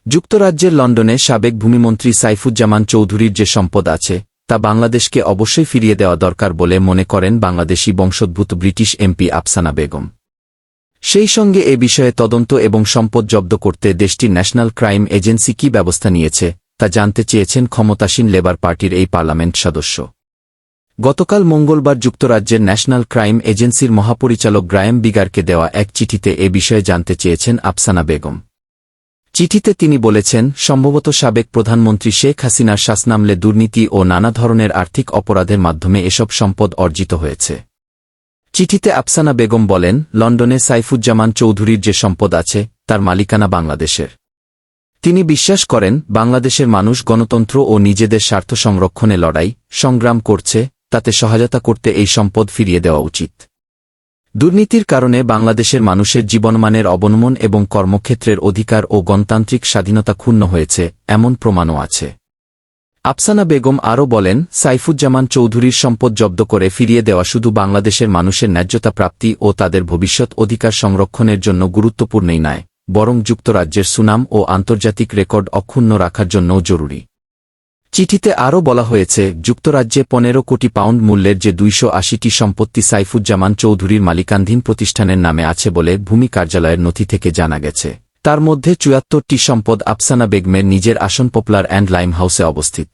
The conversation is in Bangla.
যুক্তরাজ্যের লন্ডনে সাবেক ভূমিমন্ত্রী সাইফুজ্জামান চৌধুরীর যে সম্পদ আছে তা বাংলাদেশকে অবশ্যই ফিরিয়ে দেওয়া দরকার বলে মনে করেন বাংলাদেশি বংশোদ্ভূত ব্রিটিশ এমপি আফসানা বেগম। সেই সঙ্গে এ বিষয়ে তদন্ত এবং সম্পদ জব্দ করতে দেশটির ন্যাশনাল ক্রাইম এজেন্সি কী ব্যবস্থা নিয়েছে তা জানতে চেয়েছেন ক্ষমতাসীন লেবার পার্টির এই পার্লামেন্ট সদস্য। গতকাল মঙ্গলবার যুক্তরাজ্যের ন্যাশনাল ক্রাইম এজেন্সির মহাপরিচালক গ্রায়েম বিগারকে দেওয়া এক চিঠিতে এ বিষয়ে জানতে চেয়েছেন আফসানা বেগম। চিঠিতে তিনি বলেছেন, সম্ভবত সাবেক প্রধানমন্ত্রী শেখ হাসিনার শাসনামলে দুর্নীতি ও নানা ধরনের আর্থিক অপরাধের মাধ্যমে এসব সম্পদ অর্জিত হয়েছে। চিঠিতে আফসানা বেগম বলেন, লন্ডনে সাইফুজ্জামান চৌধুরীর যে সম্পদ আছে তার মালিকানা বাংলাদেশের। তিনি বিশ্বাস করেন বাংলাদেশের মানুষ গণতন্ত্র ও নিজেদের স্বার্থ সংরক্ষণে লড়াই সংগ্রাম করছে, তাতে সহায়তা করতে এই সম্পদ ফিরিয়ে দেওয়া উচিত। দুর্নীতির কারণে বাংলাদেশের মানুষের জীবনমানের অবনমন এবং কর্মক্ষেত্রের অধিকার ও গণতান্ত্রিক স্বাধীনতা ক্ষুণ্ণ হয়েছে, এমন প্রমাণও আছে। আফসানা বেগম আরও বলেন, সাইফুজ্জামান চৌধুরীর সম্পদ জব্দ করে ফিরিয়ে দেওয়া শুধু বাংলাদেশের মানুষের ন্যায্যতা প্রাপ্তি ও তাদের ভবিষ্যৎ অধিকার সংরক্ষণের জন্য গুরুত্বপূর্ণই নয়, বরং যুক্তরাজ্যের সুনাম ও আন্তর্জাতিক রেকর্ড অক্ষুণ্ণ রাখার জন্যও জরুরি। চিঠিতে আরও বলা হয়েছে, যুক্তরাজ্যে ১৫ কোটি পাউন্ড মূল্যের যে ২৮০টি সম্পত্তি সাইফুজ্জামান চৌধুরীর মালিকানাধীন প্রতিষ্ঠানের নামে আছে বলে ভূমি কার্যালয়ের নথি থেকে জানা গেছে, তার মধ্যে ৭৪টি সম্পদ আফসানা বেগমের নিজের আসন পপুলার অ্যান্ড লাইম হাউসে অবস্থিত।